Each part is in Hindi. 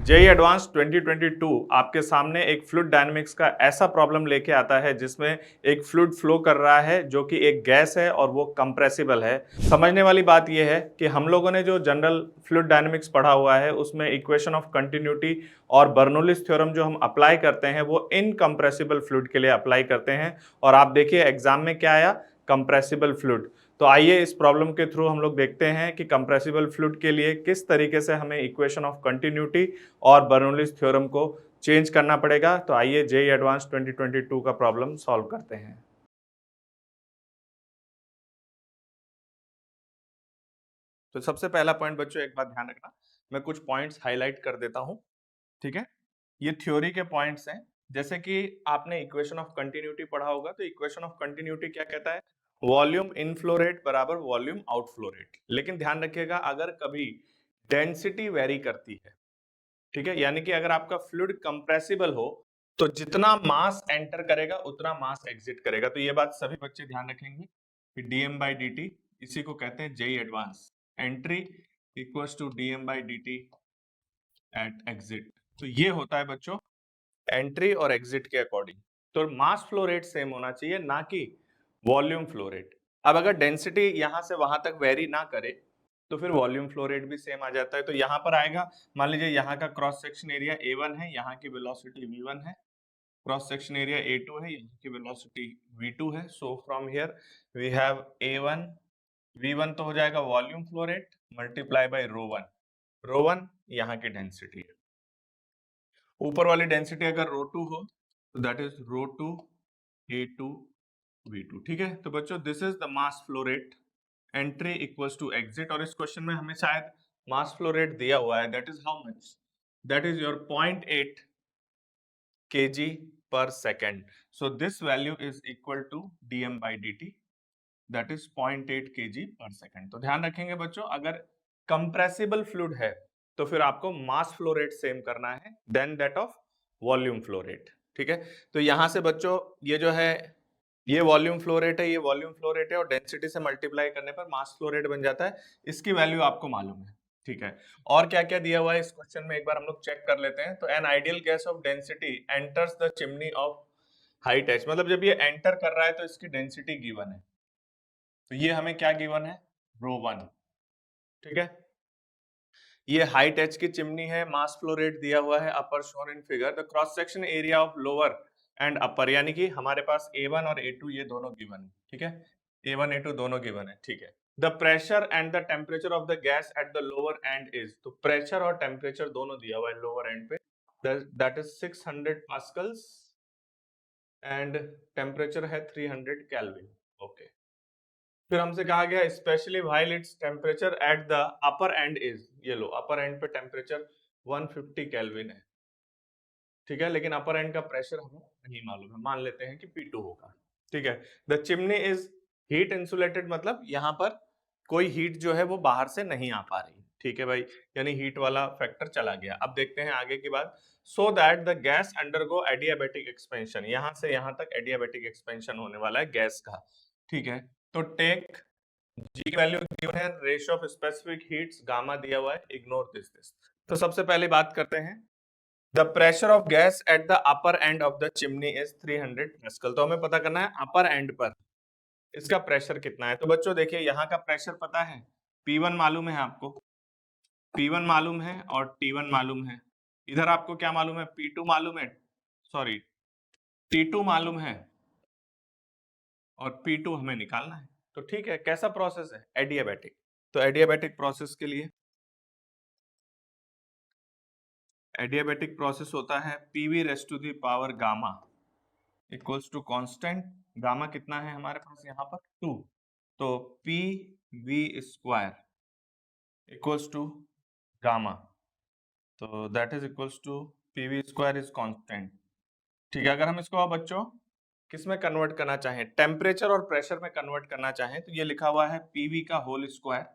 जेईई एडवांस 2022 आपके सामने एक फ्लूइड डायनेमिक्स का ऐसा प्रॉब्लम लेके आता है जिसमें एक फ्लूइड फ्लो कर रहा है जो कि एक गैस है और वो कंप्रेसिबल है। समझने वाली बात यह है कि हम लोगों ने जो जनरल फ्लूइड डायनेमिक्स पढ़ा हुआ है उसमें इक्वेशन ऑफ कंटिन्यूटी और बर्नौलीज थ्योरम जो हम अप्लाई करते हैं वो इनकंप्रेसिबल फ्लूइड के लिए अप्लाई करते हैं। और आप देखिए एग्जाम में क्या आया, कंप्रेसिबल फ्लूइड। तो आइए इस प्रॉब्लम के थ्रू हम लोग देखते हैं कि कंप्रेसिबल फ्लूइड के लिए किस तरीके से हमें इक्वेशन ऑफ कंटिन्यूटी और बर्नौलीज थ्योरम को चेंज करना पड़ेगा। तो आइए जेईई एडवांस 2022 का प्रॉब्लम सॉल्व करते हैं। तो सबसे पहला पॉइंट बच्चों, एक बात ध्यान रखना, मैं कुछ पॉइंट्स हाईलाइट कर देता हूं, ठीक है। ये थ्योरी के पॉइंट्स हैं। जैसे कि आपने इक्वेशन ऑफ कंटिन्यूटी पढ़ा होगा, तो इक्वेशन ऑफ कंटिन्यूटी क्या कहता है, वॉल्यूम इनफ्लो रेट बराबर वॉल्यूम आउटफ्लो रेट। लेकिन ध्यान रखिएगा अगर कभी डेंसिटी वेरी करती है, ठीक है, यानी कि अगर आपका फ्लूइड कंप्रेसिबल हो तो जितना मास एंटर करेगा उतना मास एग्जिट करेगा। तो ये बात सभी बच्चे ध्यान रखेंगे कि डीएम बाई डी टी, इसी को कहते हैं JEE advance, entry equals to dm by d t at exit. तो ये होता है बच्चों एंट्री और एग्जिट के अकॉर्डिंग। तो मास फ्लो रेट सेम होना चाहिए, ना कि वॉल्यूम फ्लो रेट। अब अगर डेंसिटी यहां से वहां तक वेरी ना करे तो फिर वॉल्यूम फ्लो रेट भी सेम आ जाता है। तो यहां पर आएगा, मान लीजिए यहाँ का क्रॉस सेक्शन एरिया A1 है, यहाँ की वेलोसिटी V1 है, क्रॉस सेक्शन एरिया A2 है, यहाँ की वेलोसिटी V2 है। So from here we have A1, V1 तो हो जाएगा volume flow rate multiply by rho one यहाँ की डेंसिटी है। ऊपर वाली डेंसिटी अगर रो2 हो तो दैट इज रो2 A2 V2, ठीक है। तो बच्चों this is the mass flow rate, entry equals to exit. और इस क्वेश्चन में हमें शायद मास फ्लो रेट दिया हुआ है, that is how much, that is your 0.8 kg per second. So this value is equal to dm by dt, that is 0.8 kg per second. तो ध्यान रखेंगे बच्चों, अगर कंप्रेसिबल फ्लूइड है तो फिर आपको मास फ्लो रेट सेम करना है then that of volume flow rate, ठीक है। तो यहां से बच्चों ये जो है ये वॉल्यूम फ्लो रेट है, ये वॉल्यूम फ्लो रेट है, और डेंसिटी से मल्टीप्लाई करने पर मास फ्लो रेट बन जाता है। इसकी वैल्यू आपको मालूम है, ठीक है। और क्या क्या दिया हुआ है इस क्वेश्चन में एक बार हम लोग चेक कर लेते हैं। तो an ideal gas off density enters the chimney of height H, मतलब जब ये एंटर कर रहा है तो इसकी डेंसिटी गिवन है। तो ये हमें क्या गिवन है, रो1, ठीक है। ये हाइट एच की चिमनी है, मास फ्लो रेट दिया हुआ है upper shown in figure, the cross section area of lower end upper, यानी कि हमारे पास A1 और A2 ये दोनों गिवन है, ठीक है। A1 A2 दोनों गिवन है, ठीक है। The pressure and the temperature of the gas at the lower end is, तो प्रेशर और टेम्परेचर दोनों दिया हुआ है लोअर एंड पे, that is 600 pascals and temperature है 300 केल्विन, ओके। फिर हमसे कहा गया especially while its temperature at the upper end is, ये लो अपर एंड पे टेम्परेचर 150 केल्विन है, ठीक है। लेकिन अपर एंड का प्रेशर हमें नहीं मालूम है, मान लेते हैं कि P2 होगा, ठीक है। The chimney is heat insulated, मतलब यहाँ पर कोई हीट जो है वो बाहर से नहीं आ पा रही, ठीक है भाई, यानी हीट वाला फैक्टर चला गया। अब देखते हैं आगे की बात, so that the gas undergo adiabatic expansion, यहां से यहां तक एडियाबैटिक एक्सपेंशन होने वाला है गैस का, ठीक है। तो टेक जी की वैल्यू गिवन है, ratio of specific heats gamma दिया हुआ है, इग्नोर दिस। तो सबसे पहले बात करते हैं, the pressure of gas at the upper end of the chimney is 300 pascal. तो हमें पता करना है अपर एंड पर इसका प्रेशर कितना है। तो बच्चों देखिए यहाँ का प्रेशर पता है, P1 मालूम है आपको, P1 मालूम है और T1 मालूम है। इधर आपको क्या मालूम है, P2 मालूम है, सॉरी T2 मालूम है और P2 हमें निकालना है। तो ठीक है, कैसा प्रोसेस है, एडियाबैटिक। तो एडियाबैटिक प्रोसेस के लिए एडियाबैटिक प्रोसेस होता है PV raise to the power gamma equals to constant, gamma कितना है हमारे पास यहाँ पर 2, तो PV square equals to gamma, तो that is equals to PV square is constant, ठीक है। अगर हम इसको अब बच्चों किस में कन्वर्ट करना चाहें, टेम्परेचर और प्रेशर में कन्वर्ट करना चाहें, तो ये लिखा हुआ है PV का होल स्क्वायर,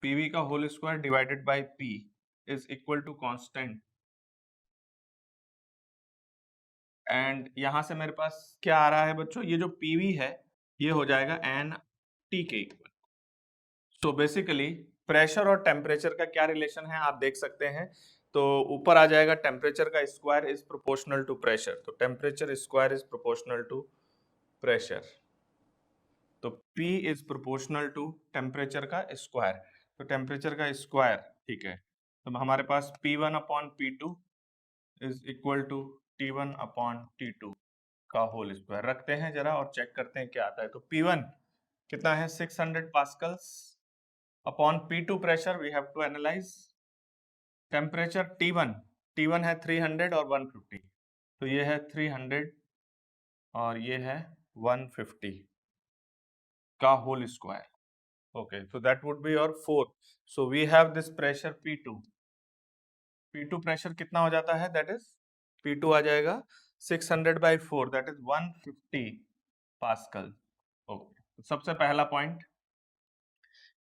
PV का whole square divided by P is equal to constant, and यहां से मेरे पास क्या आ रहा है बच्चों, ये जो PV है ये हो जाएगा NT के इक्वल। सो बेसिकली प्रेशर और टेम्परेचर का क्या रिलेशन है आप देख सकते हैं। तो ऊपर आ जाएगा टेम्परेचर का square is proportional to pressure, तो temperature square is proportional to pressure, तो P is proportional to temperature का स्क्वायर, तो टेम्परेचर का स्क्वायर, ठीक है, तो हमारे पास P1 upon P2 is equal to T1 upon T2 का होल स्क्वायर। रखते हैं जरा और चेक करते हैं क्या आता है। तो P1 कितना है 600 pascals upon P2 pressure we have to analyse. Temperature T1 है 300 और 150, तो ये है 300 और ये है 150 का whole square. Okay, so that would be your 4. So we have this pressure P2. P2 pressure कितना हो जाता है? That is P2 आ जाएगा 600 by 4, that is 150 pascal. Okay, तो सबसे पहला पॉइंट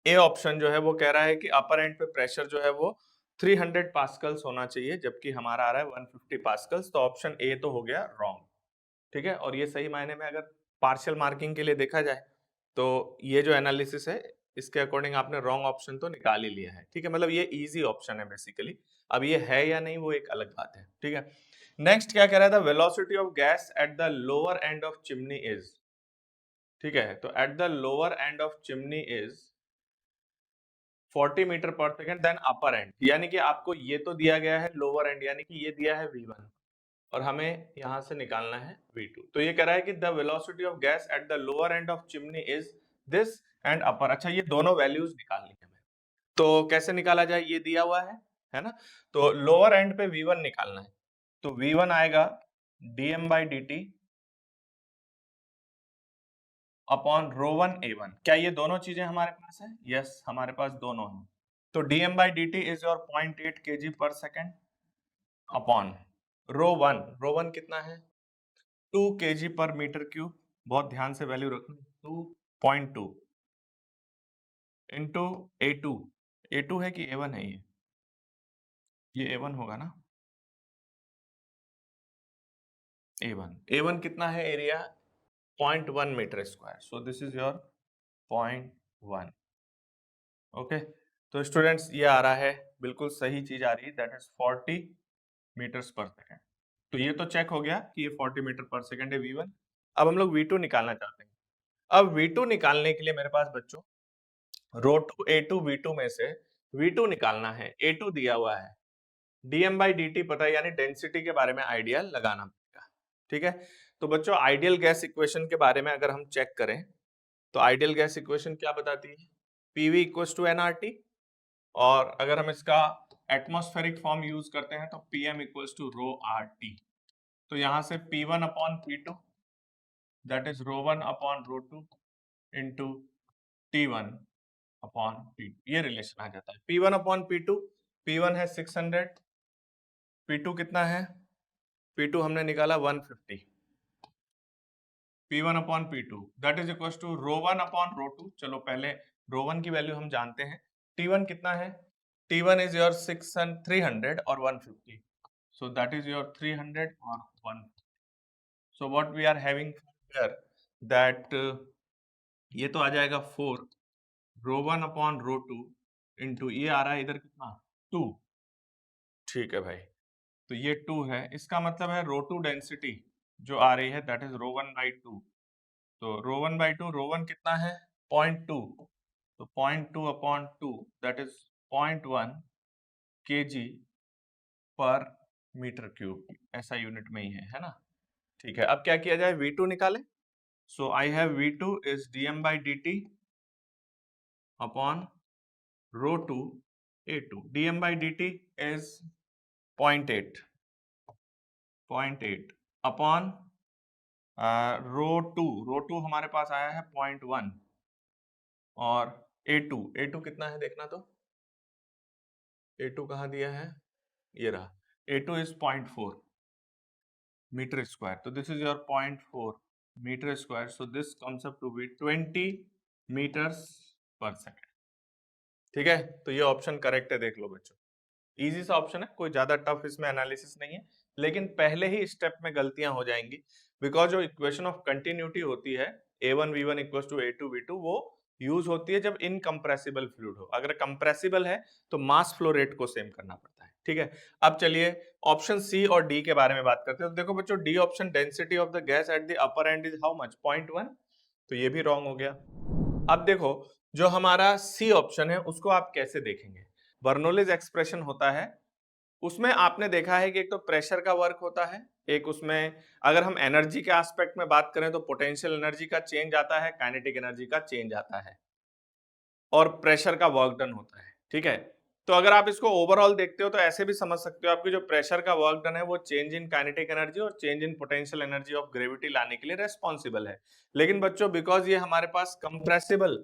ए ऑप्शन जो है वो कह रहा है कि अपर एंड पे प्रेशर जो है वो 300 पास्कल्स होना चाहिए, जबकि हमारा आ रहा है 150 पास्कल्स, तो ऑप्शन ए तो हो गया रॉन्ग। ठीक है, और ये सही मायने में अगर पार्शियल मार्किंग के लिए देखा जाए तो ये जो एनालिसिस है इसके अकॉर्डिंग आपने रॉन्ग ऑप्शन तो निकाल ही लिया है। ठीक है, मतलब ये इजी ऑप्शन है बेसिकली। अब ये है या नहीं वो एक अलग बात है। ठीक है, नेक्स्ट क्या कह रहा था? Velocity of gas at the lower end of chimney is, ठीक है, तो at the lower end of chimney is 40 metre per second then upper end, यानी कि आपको ये तो दिया गया है लोअर एंड, यानी कि ये दिया है V1 और हमें यहां से निकालना है V2। तो ये कह रहा है कि the velocity of gas at the lower end of chimney is this and upper. अच्छा, ये दोनों वैल्यूज निकालनी है हमें, तो कैसे निकाला जाए? ये दिया हुआ है ना, तो लोअर एंड पे V1 निकालना है, तो V1 आएगा dm/dt अपॉन ρ1 A1। क्या ये दोनों चीजें हमारे पास है? यस, हमारे पास दोनों है। तो dm/dt इज योर 0.8 kg पर सेकेंड अपॉन ρ1 कितना है? 2 kg पर मीटर क्यूब, बहुत ध्यान से वैल्यू रखना, 2.2 इंटू A2 है कि A1 है? ये A1 होगा ना, A1 कितना है area? 0.1 metre square, so this is your 0.1। Okay, तो स्टूडेंट्स ये आ रहा है, बिल्कुल सही चीज आ रही है, that is 40 metres per second. तो ये तो चेक हो गया कि ये 40 मीटर पर सेकेंड है V1। अब हम लोग V2 निकालना चाहते हैं। अब V2 निकालने के लिए मेरे पास बच्चों ρ2 A2 V2 में से V2 निकालना है। A2 दिया हुआ है, dm/dt पता है, यानी डेंसिटी के बारे में आइडिया लगाना पड़ेगा। ठीक है, तो बच्चों आइडियल गैस इक्वेशन के बारे में अगर हम चेक करें तो आइडियल गैस इक्वेशन क्या बताती है? PV = nRT, और अगर हम इसका एटमॉस्फेरिक फॉर्म यूज करते हैं तो PM = ρRT। तो यहां से P1 upon P2 that is ρ1 upon ρ2 into T1 upon T2, ये रिलेशन आ जाता है। P1 अपॉन P2, P1 है 600, P2 कितना है? P2 हमने निकाला 150, P1 upon P2 that is equal to ρ1 upon ρ2। चलो पहले ρ1 की वैल्यू हम जानते हैं, T1 कितना है? T1 इज योर 300 और 150, so that is your 300 or 1. So what we are having here that ये तो आ जाएगा 4 ρ1 अपॉन ρ2 इंटू ये आ रहा है इधर कितना? 2। ठीक है भाई, तो ये 2 है, इसका मतलब है ρ2 डेंसिटी जो आ रही है दैट इज ρ1/2। तो ρ1/2 कितना है? 0.2, तो 0.2 अपॉन 2 दैट इज 0.1 kg पर मीटर क्यूब, ऐसा यूनिट में ही है ना? ठीक है, अब क्या किया जाए? V2 निकालें। So I have V2 is dm/dt upon ρ2 A2। dm/dt is 0.8 upon ρ2 हमारे पास आया है 0.1 और A2 कितना है देखना, तो A2 कहाँ दिया है? ये रहा, A2 इज 0.4 मीटर स्क्वायर, तो this is your 0.4 metre square, so this comes up to be 20 metres per second. ठीक है, तो ये ऑप्शन करेक्ट है, देख लो बच्चों, इजी सा ऑप्शन है, कोई ज्यादा टफ इसमें एनालिसिस नहीं है, लेकिन पहले ही स्टेप में गलतियां हो जाएंगी, बिकॉज जो इक्वेशन ऑफ कंटिन्यूटी होती है A1 V1 = A2 V2 वो यूज होती है जब इनकम्प्रेसिबल फ्लूइड हो। अगर कंप्रेसिबल है तो मास फ्लो रेट को सेम करना पड़ता है, ठीक है। अब चलिए ऑप्शन सी और डी के बारे में बात करते हैं। तो देखो बच्चों, D option, density of the gas at the upper end is how much, 0.1, तो ये भी रॉन्ग हो गया। अब देखो जो हमारा सी ऑप्शन है उसको आप कैसे देखेंगे। बर्नौलीज एक्सप्रेशन होता है, उसमें आपने देखा है कि एक तो प्रेशर का वर्क होता है, एक उसमें अगर हम एनर्जी के एस्पेक्ट में बात करें तो पोटेंशियल एनर्जी का चेंज आता है, काइनेटिक एनर्जी का चेंज आता है, और प्रेशर का वर्क डन होता है, ठीक है। तो अगर आप इसको ओवरऑल देखते हो तो ऐसे भी समझ सकते हो, आपकी जो प्रेशर का वर्क डन है वो चेंज इन काइनेटिक एनर्जी और change in potential energy of gravity लाने के लिए रेस्पॉन्सिबल है। लेकिन बच्चों बिकॉज ये हमारे पास कंप्रेसिबल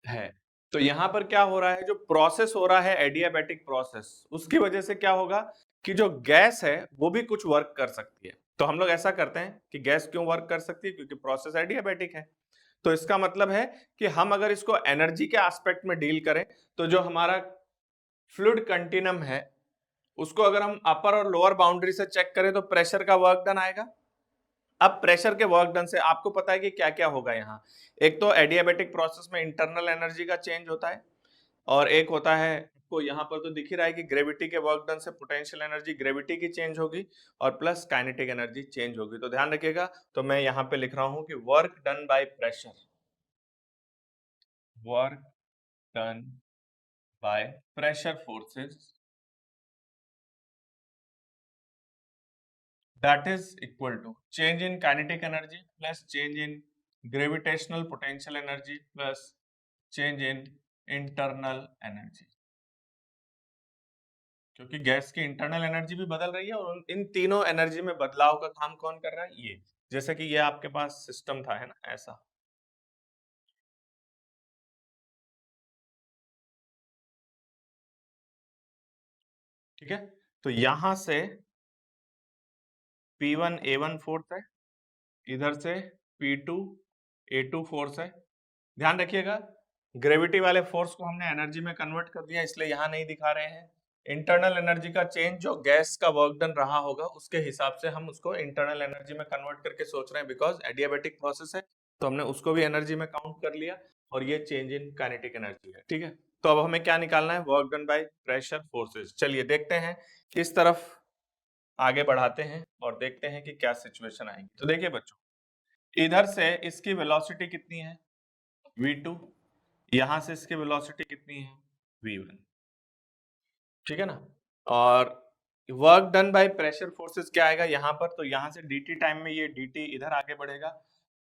है, तो यहां पर क्या हो रहा है, जो प्रोसेस हो रहा है एडियाबैटिक प्रोसेस, उसकी वजह से क्या होगा कि जो गैस है वो भी कुछ वर्क कर सकती है। तो हम लोग ऐसा करते हैं कि गैस क्यों वर्क कर सकती है, क्योंकि प्रोसेस एडियाबैटिक है। तो इसका मतलब है कि हम अगर इसको एनर्जी के एस्पेक्ट में डील करें तो जो हमारा फ्लूइड कंटिन्यूम है उसको अगर हम अपर और लोअर बाउंड्री से चेक करें तो प्रेशर का वर्क डन आएगा। अब प्रेशर के वर्क डन से आपको पता है कि क्या क्या होगा यहाँ, एक तो एडियाबैटिक प्रोसेस में इंटरनल एनर्जी का चेंज होता है, और एक होता है आपको यहाँ पर तो दिख ही रहा है कि ग्रेविटी के वर्क डन से पोटेंशियल एनर्जी ग्रेविटी की चेंज होगी और प्लस काइनेटिक एनर्जी चेंज होगी। तो ध्यान रखिएगा, तो मैं यहाँ पे लिख रहा हूं कि work done by pressure, work done by pressure forces that is equal to change in kinetic energy plus change in gravitational potential energy plus change in internal energy। क्योंकि गैस की इंटरनल एनर्जी भी बदल रही है और इन तीनों एनर्जी में बदलाव का काम कौन कर रहा है, ये। जैसे कि ये आपके पास सिस्टम था, है ना, ऐसा, ठीक है। तो यहां से P1 A1 फोर्स है, इधर से P2 A2 फोर्स है। ध्यान रखिएगा, ग्रेविटी वाले फोर्स को हमने एनर्जी में कन्वर्ट कर दिया, इसलिए यहां नहीं दिखा रहे हैं। इंटरनल एनर्जी का चेंज जो गैस का वर्क डन रहा होगा उसके हिसाब से हम उसको इंटरनल एनर्जी में कन्वर्ट करके सोच रहे हैं, बिकॉज एडियाबैटिक प्रोसेस है तो हमने उसको भी एनर्जी में काउंट कर लिया, और ये चेंज इन काइनेटिक एनर्जी है, ठीक है। तो अब हमें क्या निकालना है, work done by pressure forces. चलिए देखते हैं किस तरफ आगे बढ़ाते हैं और देखते हैं कि क्या सिचुएशन आएगी। तो देखिए बच्चों, इधर से इसकी वेलोसिटी कितनी है v2, यहां से इसकी वेलोसिटी कितनी है v1, ठीक है ना। और work done by pressure forces क्या आएगा यहाँ पर, तो यहाँ से dt टाइम में ये dt इधर आगे बढ़ेगा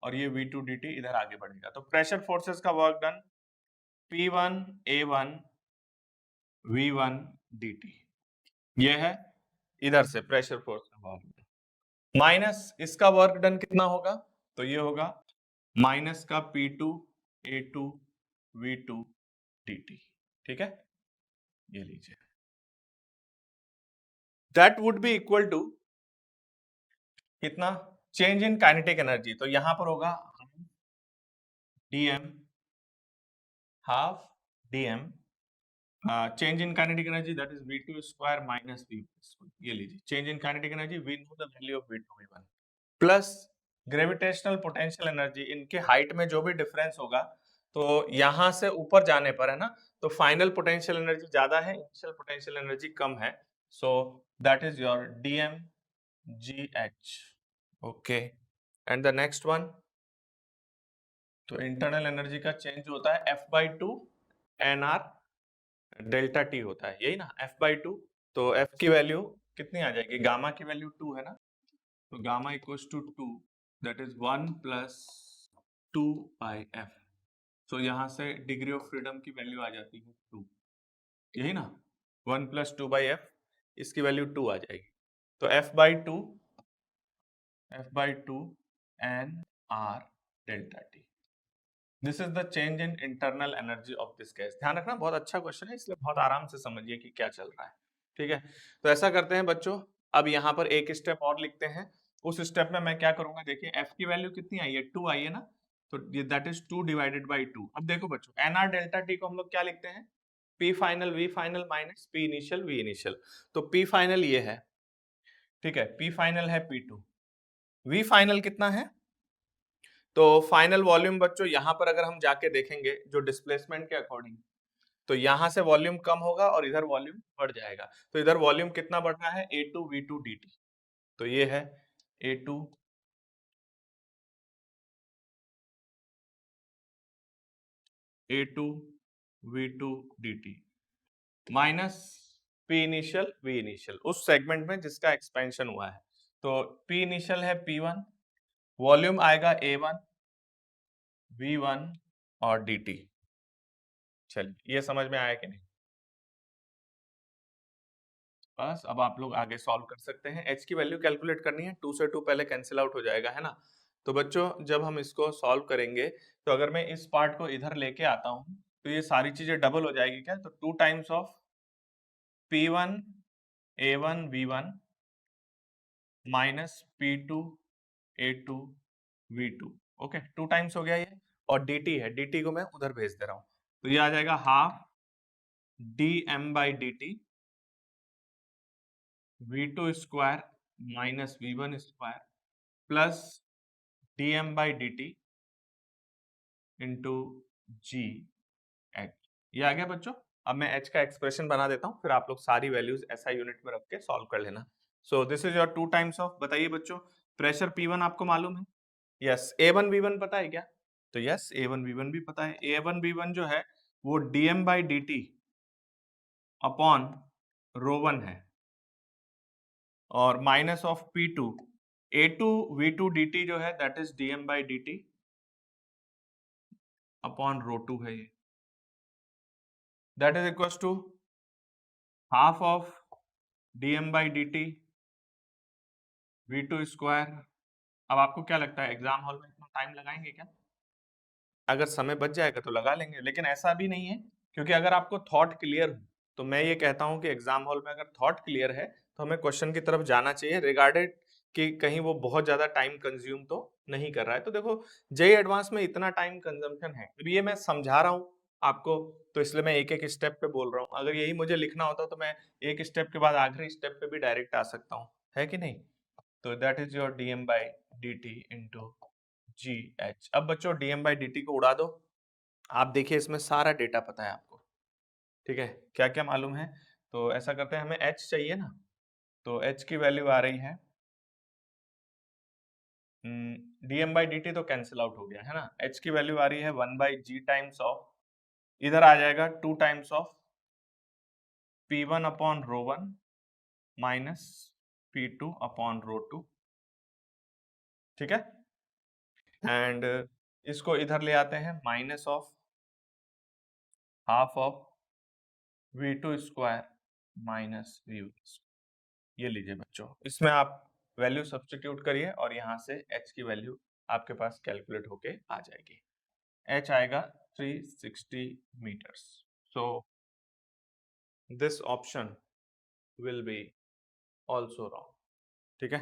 और ये v2 dt इधर आगे बढ़ेगा। तो प्रेशर फोर्सेस का work done P1 A1 V1 dt, ये है इधर से प्रेशर फोर्स का वर्क डन, माइनस इसका वर्क डन कितना होगा, तो ये होगा माइनस का P2 A2 V2 dt, ठीक है। ये लीजिए, that would be equal to कितना, चेंज इन काइनेटिक एनर्जी, तो यहां पर होगा dm, half dm, change in kinetic energy that is v2 square minus v square, ये लीजिए change in kinetic energy, we know the value of v2 v1 plus gravitational potential energy, इनके हाइट में जो भी डिफरेंस होगा तो यहां से ऊपर जाने पर, है ना, तो फाइनल पोटेंशियल एनर्जी ज्यादा है, इनिशियल पोटेंशियल एनर्जी कम है, so that is your dm gh, okay. And the next one, तो इंटरनल एनर्जी का चेंज होता है F/2 NR डेल्टा T होता है, यही ना, F/2। तो F की वैल्यू कितनी आ जाएगी, गामा की वैल्यू 2 है ना, तो gamma equals to 2, that is 1 plus 2 by F। तो यहां से डिग्री ऑफ फ्रीडम की वैल्यू आ जाती है 2, यही ना, 1 प्लस 2 बाई F, इसकी वैल्यू 2 आ जाएगी। तो F/2 NR delta T, this is the change in internal energy of this gas. ध्यान रखना, बहुत अच्छा क्वेश्चन है, इसलिए बहुत आराम से समझिए कि क्या चल रहा है, ठीक है। तो ऐसा करते हैं बच्चों, अब यहाँ पर एक स्टेप और लिखते हैं। उस स्टेप में मैं क्या करूंगा, देखिए एफ की वैल्यू कितनी आई है, 2 आई है ना, तो दैट इज 2 डिवाइडेड बाई 2। अब देखो बच्चों, एनआर डेल्टा टी को हम लोग क्या लिखते हैं, P final V final minus P initial V initial. तो पी फाइनल ये है, ठीक है, पी फाइनल है P2, वी फाइनल कितना है तो फाइनल वॉल्यूम बच्चों यहाँ पर अगर हम जाके देखेंगे जो डिस्प्लेसमेंट के अकॉर्डिंग, तो यहाँ से वॉल्यूम कम होगा और इधर वॉल्यूम बढ़ जाएगा। तो इधर वॉल्यूम कितना बढ़ रहा है, A2V2 dt। तो ये है A2V2 dt minus P initial V initial उस सेगमेंट में जिसका एक्सपेंशन हुआ है। तो P इनिशियल है P1, वॉल्यूम आएगा A1 V1 और dt। चलिए ये समझ में आया कि नहीं? बस अब आप लोग आगे सॉल्व कर सकते हैं। h की वैल्यू कैलकुलेट करनी है, 2 से 2 पहले कैंसिल आउट हो जाएगा, है ना। तो बच्चों जब हम इसको सॉल्व करेंगे तो अगर मैं इस पार्ट को इधर लेके आता हूँ तो ये सारी चीजें डबल हो जाएगी क्या, तो 2 times of P1 A1 V1 minus P2 A2 V2। Okay, 2 times हो गया ये, और dt है, dt को मैं उधर भेज दे रहा हूँ। तो ये आ जाएगा half dm/dt V2 square minus V1 square plus dm/dt into जी एच। ये आ गया बच्चों। अब मैं h का एक्सप्रेशन बना देता हूँ, फिर आप लोग सारी वैल्यूज SI यूनिट में रख के सॉल्व कर लेना। सो this is your 2 times of, बताइए बच्चों, प्रेशर P1 आपको मालूम है? यस। A1 V1 पता है क्या? तो यस, A1 V1 भी पता है। A1 V1 जो है वो dm/dt अपॉन ρ1 है, और minus of P2 A2 V2 dt जो है दैट इज dm/dt अपॉन ρ2 है ये, that is equals to half of dm/dt V2 square. अब आपको क्या लगता है एग्जाम हॉल में इतना टाइम लगाएंगे क्या? अगर समय बच जाएगा तो लगा लेंगे, लेकिन ऐसा भी नहीं है, क्योंकि अगर आपको थॉट क्लियर हो तो मैं ये कहता हूं कि एग्जाम हॉल में अगर थॉट क्लियर है तो हमें क्वेश्चन की तरफ जाना चाहिए, रिगार्डेड कि कहीं वो बहुत ज्यादा टाइम कंज्यूम तो नहीं कर रहा है। तो देखो जेई एडवांस में इतना टाइम कंजम्पशन है, अब ये मैं समझा रहा हूँ आपको, तो इसलिए मैं एक एक स्टेप पे बोल रहा हूँ। अगर यही मुझे लिखना होता तो मैं एक स्टेप के बाद आखिरी स्टेप पे भी डायरेक्ट आ सकता हूँ, है कि नहीं। तो that is your dm/dt into ji H. अब बच्चों dm/dt को उड़ा दो, आप देखिए इसमें सारा डेटा पता है आपको, ठीक है, क्या क्या मालूम है। तो ऐसा करते हैं, हमें h चाहिए ना, तो h की वैल्यू आ रही है, dm/dt तो कैंसिल आउट हो गया है ना, h की वैल्यू आ रही है 1/g टाइम्स ऑफ, इधर आ जाएगा 2 times of P1 upon ρ1 minus P2 upon ρ2, ठीक है। एंड इसको इधर ले आते हैं, minus of half of V2 square minus V1। ये लीजिए बच्चों, इसमें आप वैल्यू सब्स्टिट्यूट करिए और यहाँ से h की वैल्यू आपके पास कैलकुलेट होके आ जाएगी। h आएगा 360 metres. So this option will be also wrong, ठीक है।